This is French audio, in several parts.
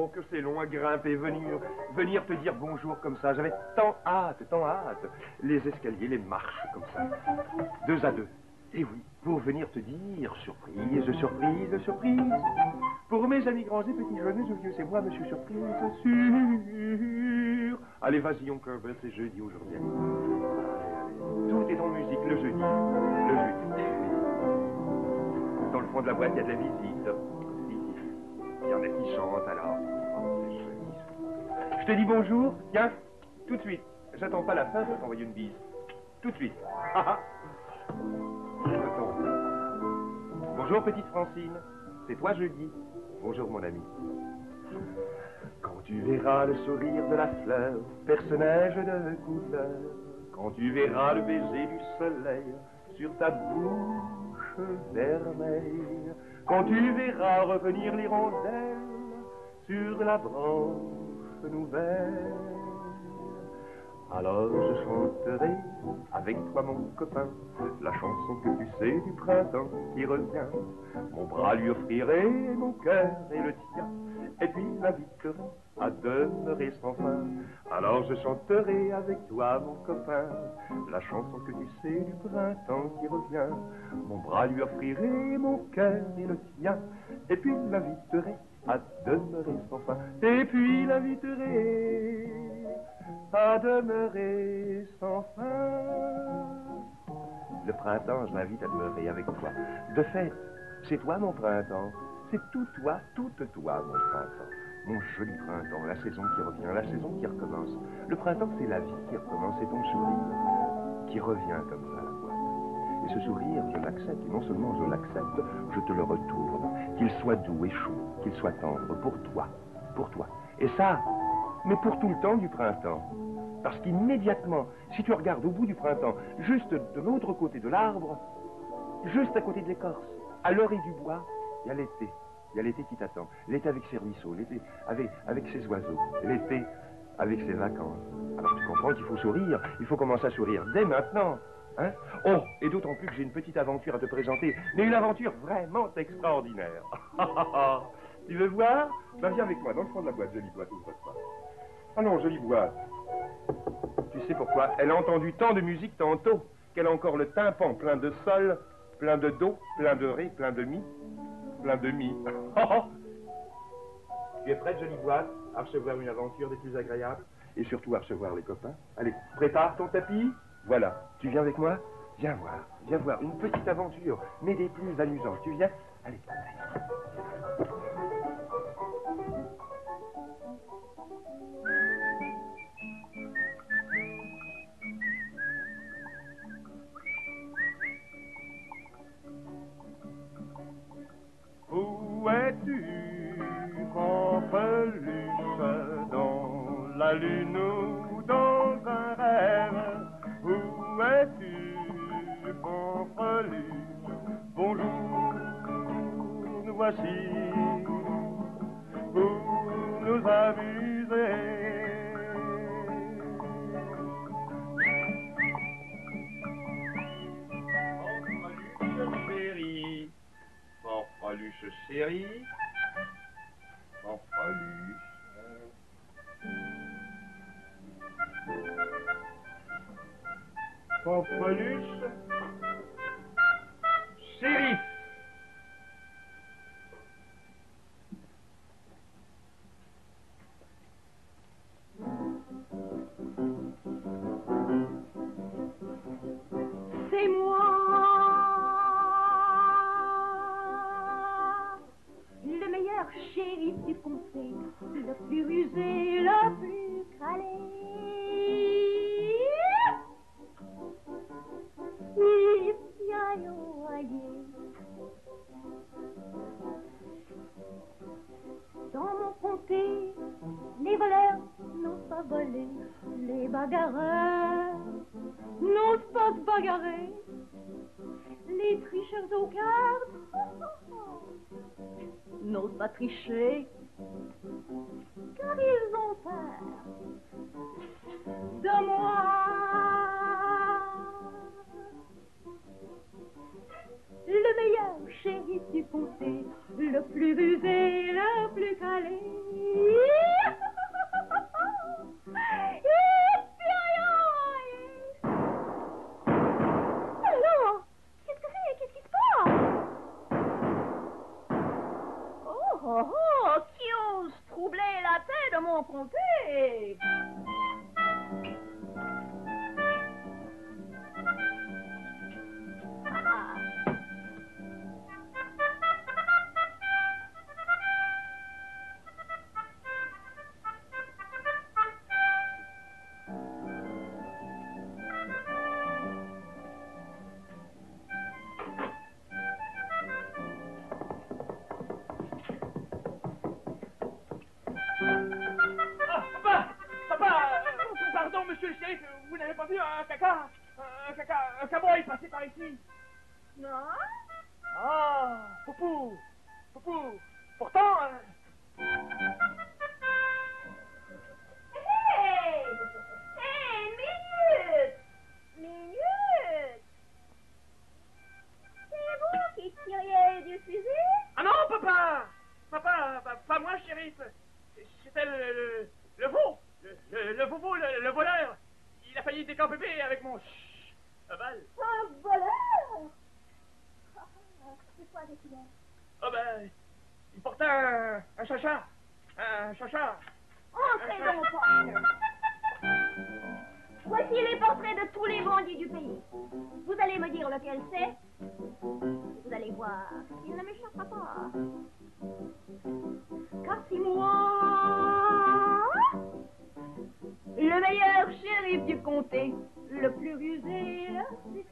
Oh, que c'est long à grimper, venir te dire bonjour comme ça. J'avais tant hâte, tant hâte. Les escaliers, les marches comme ça. 2 à 2. Et oui, pour venir te dire surprise, surprise, surprise. Pour mes amis grands et petits, jeunes ou vieux, c'est moi, monsieur Surprise, sûr. Allez, vas-y, on cover, c'est jeudi aujourd'hui. Allez, allez. Tout est en musique, le jeudi. Le jeudi. Dans le fond de la boîte, il y a de la visite. Il y en a qui chantent, alors. Oh, c'est joli. Je te dis bonjour, tiens, tout de suite. J'attends pas la fin, je vais t'envoyer une bise. Tout de suite. Attends. Bonjour, petite Francine. C'est toi, jeudi. Bonjour, mon ami. Quand tu verras le sourire de la fleur, personnage de couleur, quand tu verras le baiser du soleil sur ta bouche vermeille, quand tu verras revenir l'hirondelle sur la branche nouvelle, alors je chanterai avec toi, mon copain, la chanson que tu sais du printemps qui revient. Mon bras lui offrirai mon cœur et le tien, et puis l'inviterai à demeurer sans fin. Alors je chanterai avec toi, mon copain, la chanson que tu sais du printemps qui revient. Mon bras lui offrirai mon cœur et le tien, et puis l'inviterai à demeurer sans fin. Et puis l'inviterai à demeurer sans fin. Le printemps, je l'invite à demeurer avec toi. De fait, c'est toi mon printemps. C'est tout toi, toute toi, mon printemps. Mon joli printemps, la saison qui revient, la saison qui recommence. Le printemps, c'est la vie qui recommence, c'est ton sourire qui revient comme ça à la boîte. Et ce sourire, je l'accepte, et non seulement je l'accepte, je te le retourne. Qu'il soit doux et chaud, qu'il soit tendre, pour toi, pour toi. Et ça, mais pour tout le temps du printemps. Parce qu'immédiatement, si tu regardes au bout du printemps, juste de l'autre côté de l'arbre, juste à côté de l'écorce, à l'oreille du bois, il y a l'été. Il y a l'été qui t'attend. L'été avec ses ruisseaux, l'été avec ses oiseaux, l'été avec ses vacances. Alors tu comprends qu'il faut sourire, il faut commencer à sourire dès maintenant. Hein? Oh, et d'autant plus que j'ai une petite aventure à te présenter, mais une aventure vraiment extraordinaire. Tu veux voir? Ben viens avec moi, dans le fond de la boîte, jolie boîte, ouvre-toi. Ah non, jolie boîte. Tu sais pourquoi? Elle a entendu tant de musique tantôt qu'elle a encore le tympan plein de sol, plein de do, plein de ré, plein de mi, plein de mi. Tu es prête, jolie boîte, à recevoir une aventure des plus agréables et surtout à recevoir les copains? Allez, prépare ton tapis. Voilà, tu viens avec moi? Viens voir, une petite aventure, mais des plus amusantes. Tu viens? Allez, allez. Où es-tu, Pampelus, dans la lune ou dans un rêve? Où es-tu, Pampelus? Bonjour, nous voici pour nous amuser. Pampelus chéri, Pampelus. Pampelus chéri. C'est moi, le meilleur shérif du comté, le plus rusé, le plus calé. Dans mon comté, les voleurs n'osent pas voler, les bagarreurs n'osent pas se bagarrer, les tricheurs aux cartes n'osent pas tricher, car ils ont peur de moi. Le meilleur shérif du comté, le plus rusé, le plus calé. mon comté. Ah. Pardon, monsieur le shérif, vous n'avez pas vu un cowboy passer par ici? Non? Ah, Poupou, pourtant... Hey! Hey, minute! C'est vous qui tiriez du fusil? Ah non, papa, pas moi, shérif. C'était le veau, le voleur. Il a failli décamper avec mon cheval. Un voleur? C'est quoi des couleurs? Oh ben, il portait un chacha. Entrez donc, porte. Voici les portraits de tous les bandits du pays. Vous allez me dire lequel c'est. Vous allez voir, il ne m'échappera pas. Car c'est moi, le meilleur shérif du comté, le plus rusé, le plus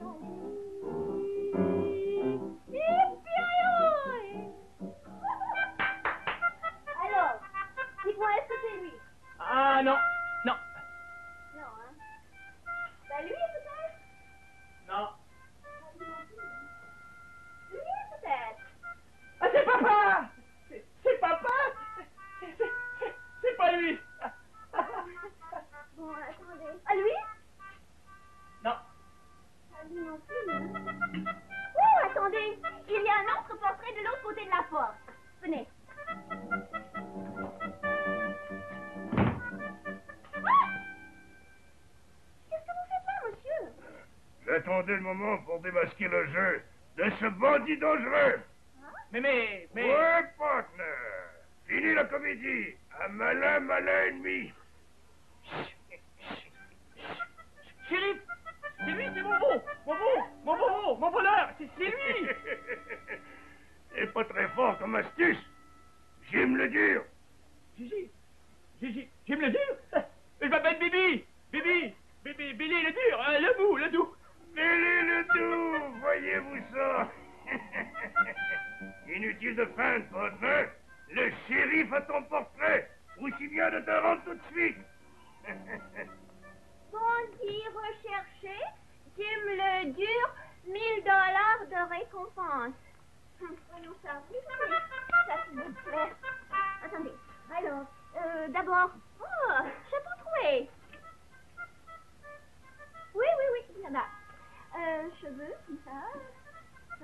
Alors, dites-moi, est-ce que c'est lui? Ah non. Non, hein? C'est lui, peut-être? Non. Lui, peut-être? Ah, c'est papa. C'est papa. C'est pas lui. Bon, attendez. À lui? Non. À lui non plus, hein? Oh, attendez! Il y a un autre portrait de l'autre côté de la porte. Venez. Ah! Qu'est-ce que vous faites là, monsieur? J'attendais le moment pour démasquer le jeu de ce bandit dangereux. Mais... Ouais, partner. Fini la comédie. Un malin ennemi. Shérif, c'est lui, c'est mon voleur, c'est lui. C'est pas très fort comme astuce. J'aime le dur. J'aime le dur. Je m'appelle Bibi, Billy le dur, le doux. Billy le doux, voyez-vous ça? Inutile de feindre, partner. Le shérif a ton portrait. Aussi bien de te rendre tout de suite. Bandit recherché, Jim le dur, $1000 de récompense. Voyons ça. Oui, ça, s'il vous plaît. Attendez. Alors, d'abord... Oh, chapeau troué. Oui, là-bas. Cheveux, comme ça.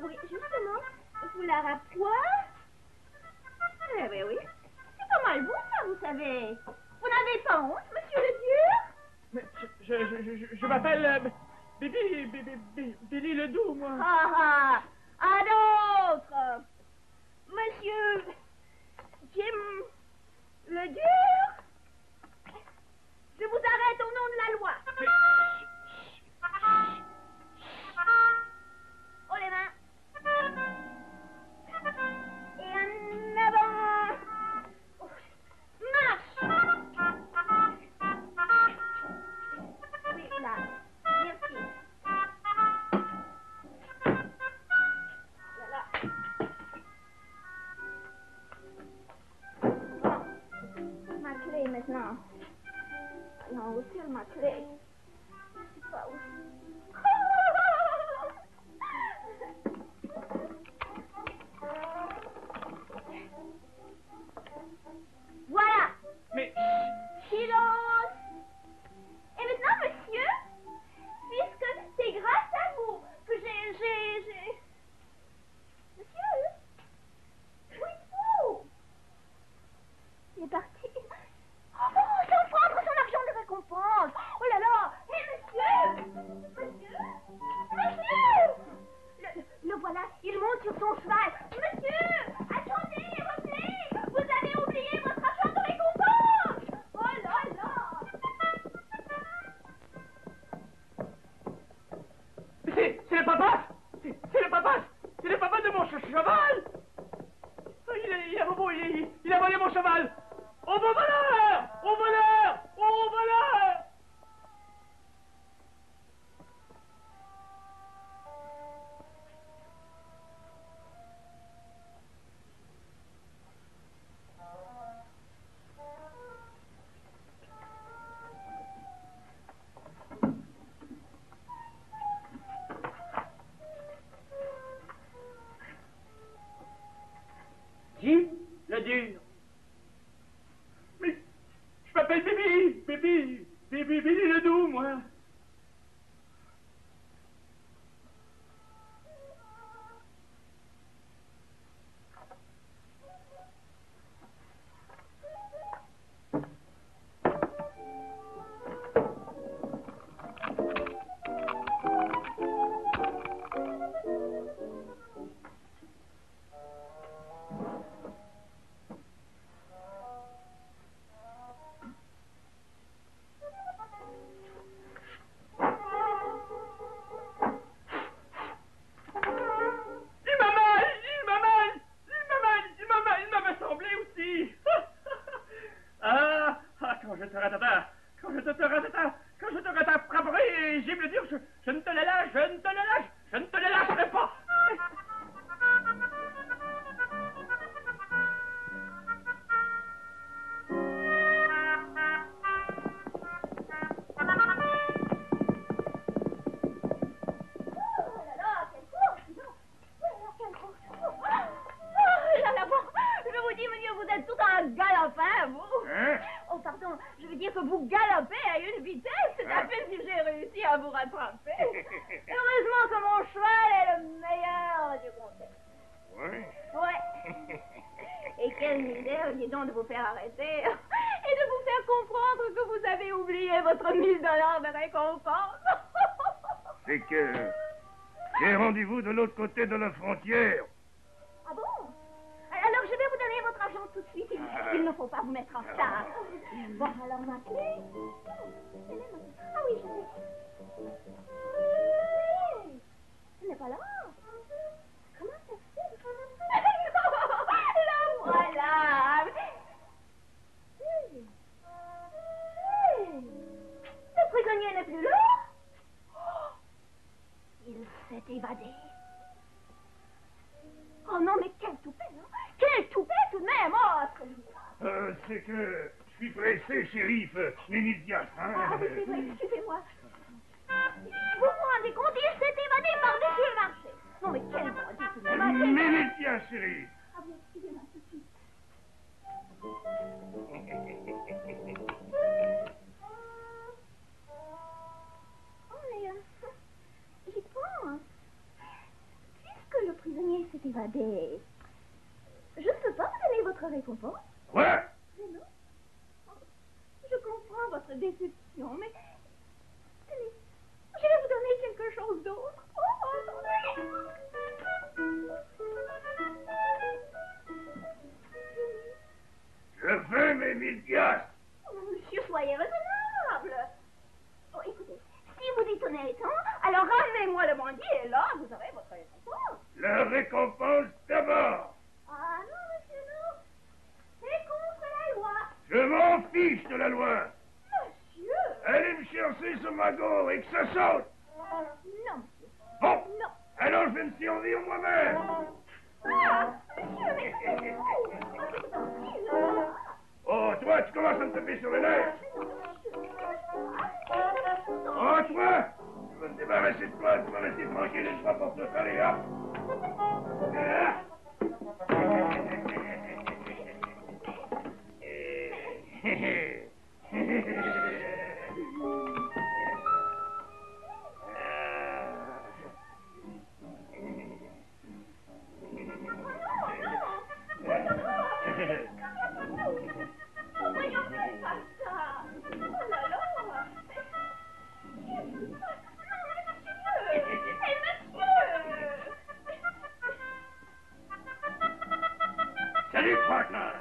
Oui, justement. Foulard à pois. Eh oui. C'est pas mal bon, ça, vous savez. Vous n'avez pas honte, monsieur le dur? Mais je m'appelle Billy le doux, moi. À d'autres. Monsieur Jim le dur, je vous arrête au nom de la loi. Oh, les mains. Et en avant. Marche. Oui, là. Merci. Voilà. Bon. Ma clé maintenant. Non, où est ma clé? Je sais pas où. Voilà. Mais... Silence. Et maintenant, monsieur, puisque c'est grâce à vous que j'ai... Monsieur, où êtes-vous? Il est parti. Oh, sans prendre son argent de récompense. Oh là là. je te ratata, quand je te ratata, quand je te rattraperai, j'ai le dur, je ne te la lâche, je ne te la lâche, je ne te la lâcherai pas. Oh, pardon, je veux dire que vous galopez à une vitesse tout à fait si j'ai réussi à vous rattraper. Heureusement que mon cheval est le meilleur du comté. Ouais. Ouais. Et quelle misère, dis donc, de vous faire arrêter et de vous faire comprendre que vous avez oublié votre 1000 $ de récompense. C'est que j'ai rendez-vous de l'autre côté de la frontière. Ah bon? Alors je vais vous donner votre argent tout de suite. Il ne faut pas vous mettre en retard. Bon, alors ma clé. Ah oui, je sais. Oui, ce n'est pas là. Comment ça se fait? La voilà. Le prisonnier n'est plus là. Il s'est évadé. Oh non, mais quel toupet, hein? Quel toupet tout de même! Oh, celui-là! C'est que je suis pressé, shérif, Ménidias, hein? Ah oui, c'est vrai, excusez-moi. Vous vous rendez compte, il s'est évadé par-dessus le marché. Non, mais quel bandit tout de même! Ménidias, shérif! Ah oui, excusez-moi tout de suite. Oh, mais j'y pense. Puisque le prisonnier s'est évadé, je ne peux pas vous donner votre récompense. Quoi? Mais non. Je comprends votre déception, mais tenez, je vais vous donner quelque chose d'autre. Oh, attendez. Je veux mes 1000 piastres. Oh, monsieur, soyez raisonnable. Oh, écoutez, si vous dites honnêtement, alors ramenez-moi le bandit et là, vous aurez votre récompense. La récompense d'abord. Ah non, monsieur, non. C'est contre la loi. Je m'en fiche de la loi. Monsieur. Allez me chercher ce magot et que ça saute. Non, monsieur. Bon, Non. alors je vais me servir moi-même. Ah, monsieur, mais c'est Oh, toi, tu commences à me taper sur les nerfs. Oh, toi, je vais me débarrasser de toi, tu vas rester tranquille et je vais pour te faire hop. Salut, partner.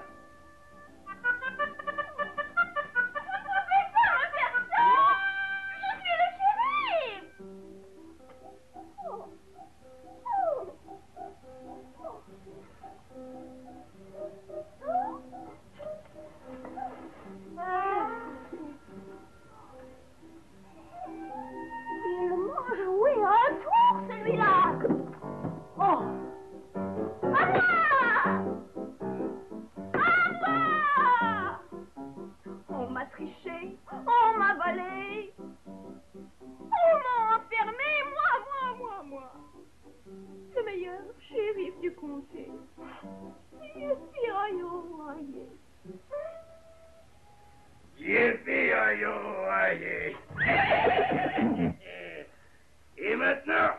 Il m'a joué un tour, celui-là. Oh. Papa! Papa! On m'a triché, on m'a volé, on m'a enfermé, moi. Le meilleur shérif du comté. Yippee-aïe-oh-aïe. Yippee-aïe-oh-aïe. Et maintenant,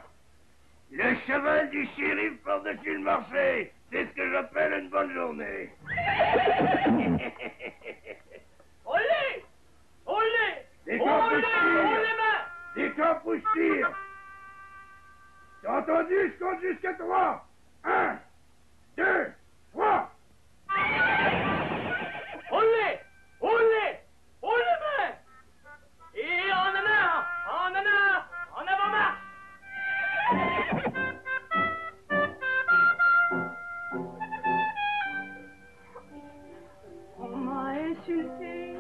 le cheval du shérif par-dessus le marché. C'est ce que j'appelle une bonne journée. Olé! Olé! Des Olé! campouches-tires. Olé, main! Des campouches-tires. T'as entendu? Je compte jusqu'à 3. 1, 2, 3. Olé! Olé! Olé, main! Et en avant-marche! On m'a insulté,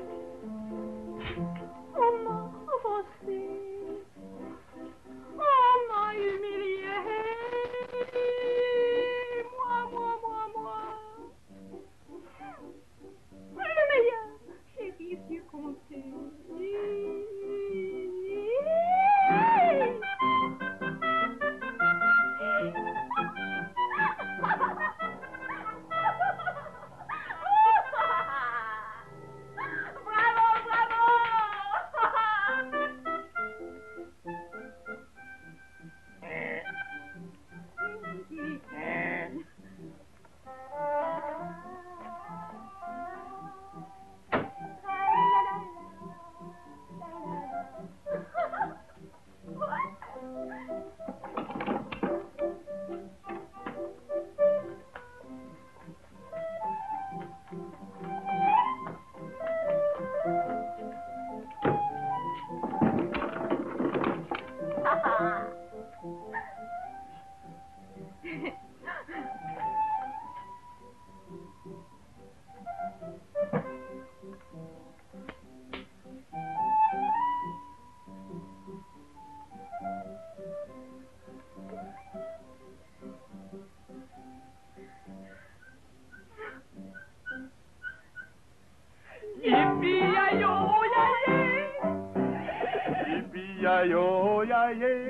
Yippee-yi-yo-yi-yay.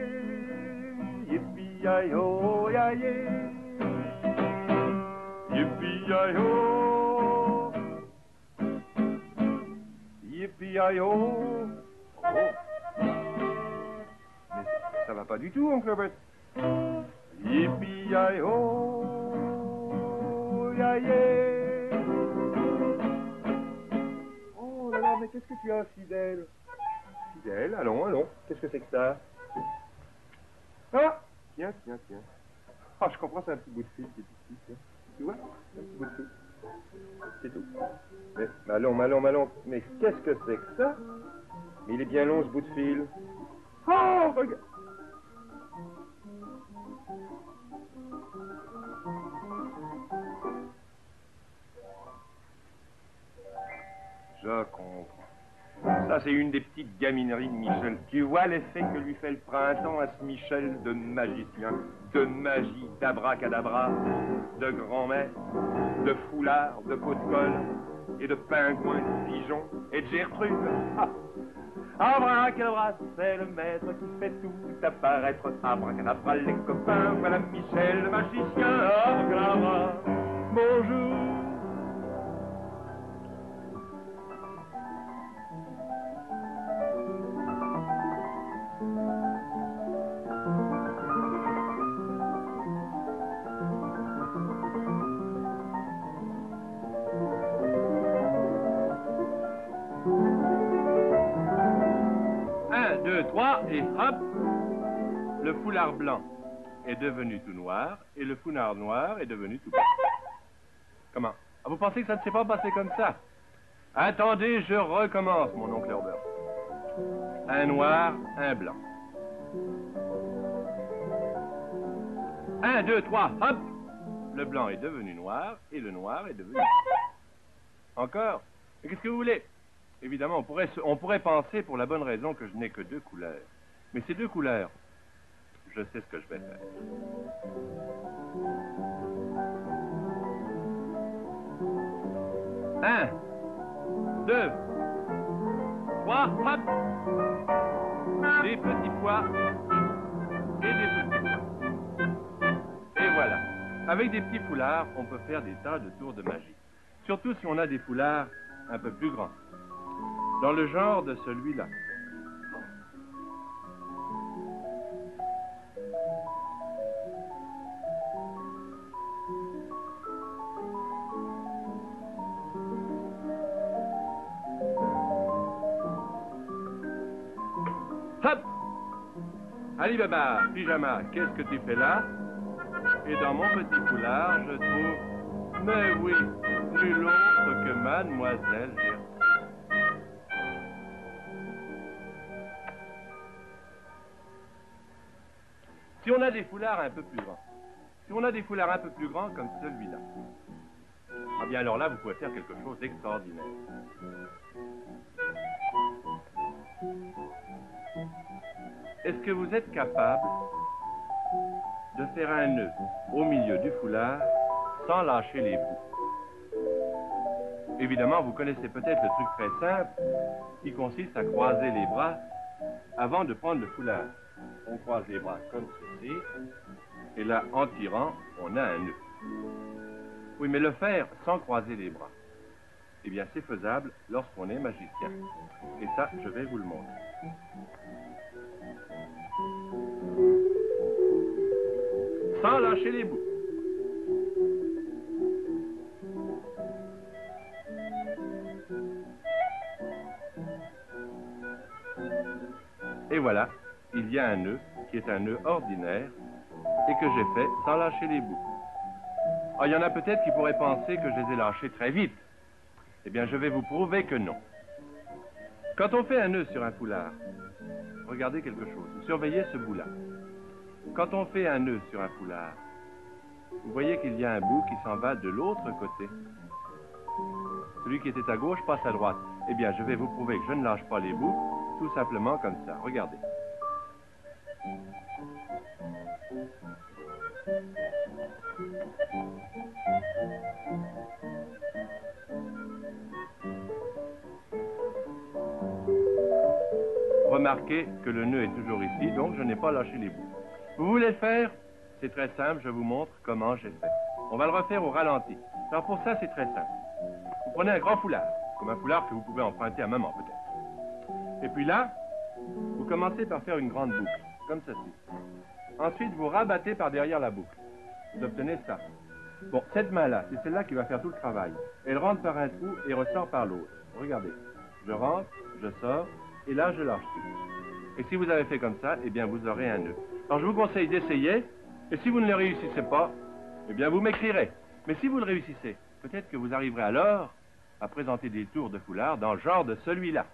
Yippee-yi-yo-yi-yay. Yippee-yi-yo. Yippee-yi-yo. Oh. Mais ça va pas du tout, oncle Robert. Yippee-yi-yo-yi-yay. Oh là là, mais qu'est-ce que tu as, Fidèle? Fidèle, allons, allons. Qu'est-ce que c'est que ça? Ah! Tiens, tiens, tiens. Ah, je comprends, c'est un petit bout de fil qui est ici, tiens. Tu vois? Un petit bout de fil. C'est tout. Mais allons, allons, allons. Mais qu'est-ce que c'est que ça? Mais il est bien long, ce bout de fil. Oh, regarde! Je comprends. Ça, c'est une des petites gamineries de Michel. Tu vois l'effet que lui fait le printemps à ce Michel de magicien, de magie, d'abracadabra, de grand-mère, de foulard, de pot de colle, et de pingouin, de pigeon, et de Gertrude. Ah. Abracadabra, c'est le maître qui fait tout apparaître. Abracadabra, les copains, voilà Michel le magicien. Abracadabra, bonjour. Et hop, le foulard blanc est devenu tout noir et le foulard noir est devenu tout blanc. Comment? Ah, vous pensez que ça ne s'est pas passé comme ça? Attendez, je recommence, mon oncle Herbert. Un noir, un blanc. 1, 2, 3, hop! Le blanc est devenu noir et le noir est devenu blanc. Encore? Mais qu'est-ce que vous voulez? Évidemment, on pourrait penser pour la bonne raison que je n'ai que 2 couleurs. Mais ces 2 couleurs, je sais ce que je vais faire. Un, 2, 3, hop! Des petits pois et des petits pois. Et voilà. Avec des petits foulards, on peut faire des tas de tours de magie. Surtout si on a des foulards un peu plus grands. Dans le genre de celui-là. Hop! Ali Baba, pyjama, qu'est-ce que tu fais là? Et dans mon petit foulard, je trouve, mais oui, nul autre que Mademoiselle Gertrude. Si on a des foulards un peu plus grands, comme celui-là, ah bien alors là, vous pouvez faire quelque chose d'extraordinaire. Est-ce que vous êtes capable de faire un nœud au milieu du foulard sans lâcher les bouts? Évidemment, vous connaissez peut-être le truc très simple qui consiste à croiser les bras avant de prendre le foulard. On croise les bras comme ceci, et là, en tirant, on a un nœud. Oui, mais le faire sans croiser les bras, eh bien, c'est faisable lorsqu'on est magicien. Et ça, je vais vous le montrer. Sans lâcher les bouts. Et voilà, il y a un nœud qui est un nœud ordinaire et que j'ai fait sans lâcher les bouts. Ah, il y en a peut-être qui pourraient penser que je les ai lâchés très vite. Eh bien, je vais vous prouver que non. Quand on fait un nœud sur un foulard, regardez quelque chose. Surveillez ce bout-là. Quand on fait un nœud sur un foulard, vous voyez qu'il y a un bout qui s'en va de l'autre côté. Celui qui était à gauche passe à droite. Eh bien, je vais vous prouver que je ne lâche pas les bouts, tout simplement comme ça. Regardez. Remarquez que le nœud est toujours ici, donc je n'ai pas lâché les bouts. Vous voulez le faire? C'est très simple, je vous montre comment j'ai fait. On va le refaire au ralenti. Alors pour ça, c'est très simple. Vous prenez un grand foulard, comme un foulard que vous pouvez emprunter à maman peut-être. Et puis là, vous commencez par faire une grande boucle, comme ceci. Ensuite, vous rabattez par derrière la boucle. Vous obtenez ça. Bon, cette main-là, c'est celle-là qui va faire tout le travail. Elle rentre par un trou et ressort par l'autre. Regardez. Je rentre, je sors, et là, je lâche tout. Et si vous avez fait comme ça, eh bien, vous aurez un nœud. Alors, je vous conseille d'essayer, et si vous ne le réussissez pas, eh bien, vous m'écrirez. Mais si vous le réussissez, peut-être que vous arriverez alors à présenter des tours de foulard dans le genre de celui-là.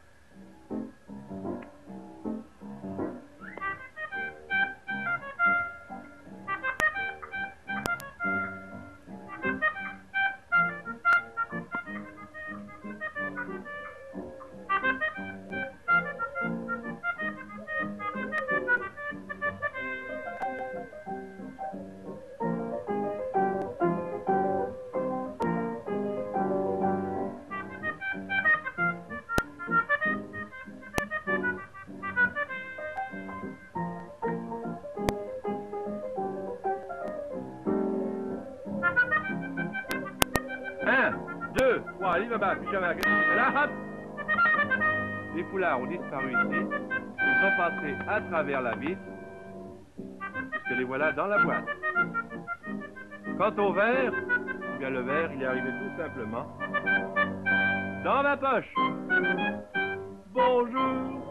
Alibaba, pyjama, là, hop! Les foulards ont disparu ici. Ils sont passés à travers la vitre, puisque les voilà dans la boîte. Quant au verre, eh bien le verre, il est arrivé tout simplement dans ma poche. Bonjour!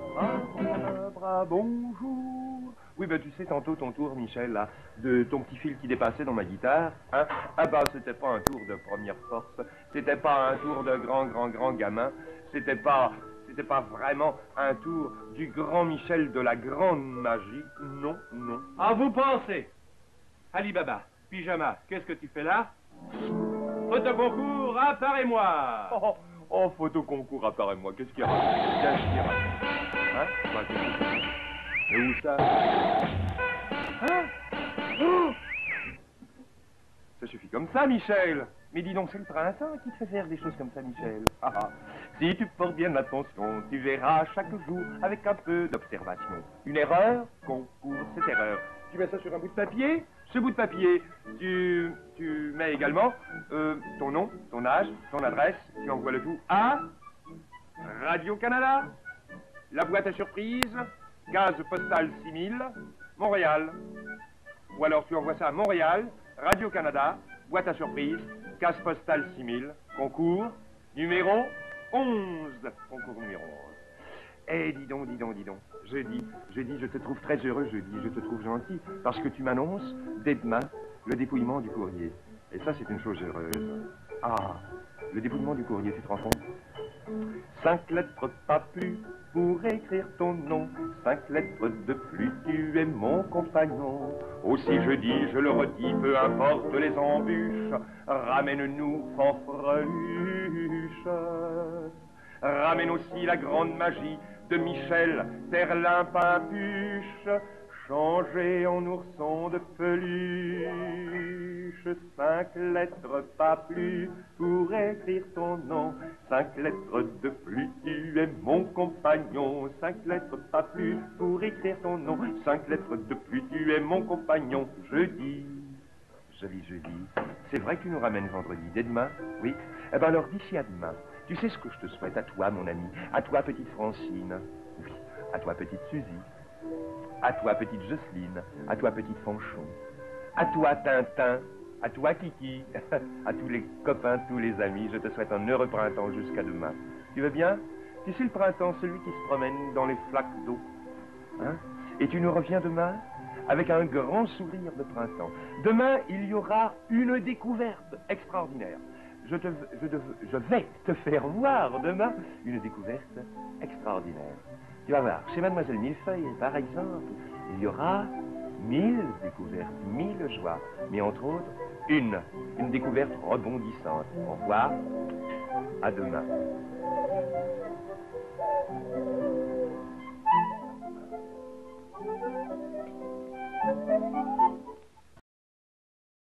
Bonjour! Oui, ben tu sais, tantôt ton tour, Michel, là, de ton petit fil qui dépassait dans ma guitare, hein? Ah bah, c'était pas un tour de première force, c'était pas un tour de grand gamin, c'était pas vraiment un tour du grand Michel de la grande magie, non, non. Ah, vous pensez? Alibaba, pyjama, qu'est-ce que tu fais là? Photoconcours, apparais-moi! Oh, photoconcours, apparais-moi, qu'est-ce qu'il y a? Qu'est-ce qu'il y a? Hein? Bah, qu'est-ce qu'il y a? Et où ça? Hein? Oh! Ça suffit comme ça, Michel. Mais dis donc, c'est le printemps qui te fait faire des choses comme ça, Michel. Ah, ah. Si tu portes bien attention, tu verras chaque jour avec un peu d'observation. Une erreur concourt cette erreur. Tu mets ça sur un bout de papier. Ce bout de papier, tu mets également ton nom, ton âge, ton adresse. Tu envoies le tout à Radio-Canada. La boîte à surprise, case postale 6000, Montréal. Ou alors tu envoies ça à Montréal, Radio-Canada, boîte à surprise, case postale 6000, concours numéro 11. Concours numéro 11. Eh, dis donc. Je te trouve très heureux, je te trouve gentil, parce que tu m'annonces, dès demain, le dépouillement du courrier. Et ça, c'est une chose heureuse. Ah, le dépouillement du courrier, tu te rends compte? 5 lettres, pas plus, pour écrire ton nom. 5 lettres de plus, tu es mon compagnon. Aussi je dis, je le redis, peu importe les embûches, ramène-nous fanfreluche. Ramène aussi la grande magie de Michel Perlimpinpuche, changé en ourson de peluche. 5 lettres, pas plus, pour écrire ton nom. 5 lettres de plus, tu es mon compagnon. 5 lettres, pas plus, pour écrire ton nom. 5 lettres de plus, tu es mon compagnon. Jeudi, joli jeudi. C'est vrai que tu nous ramènes vendredi, dès demain? Oui. Eh ben alors, d'ici à demain, tu sais ce que je te souhaite à toi, mon ami, à toi, petite Francine, oui, à toi, petite Suzy, à toi, petite Jocelyne, à toi, petite Fanchon, à toi, Tintin, à toi, Kiki, à tous les copains, tous les amis, je te souhaite un heureux printemps jusqu'à demain. Tu veux bien? Tu sais le printemps, celui qui se promène dans les flaques d'eau, hein? Et tu nous reviens demain avec un grand sourire de printemps. Demain, il y aura une découverte extraordinaire. je vais te faire voir demain une découverte extraordinaire. Tu vas voir, chez Mademoiselle Millefeuille, par exemple, il y aura 1000 découvertes, 1000 joies, mais entre autres, une découverte rebondissante. Au revoir, à demain.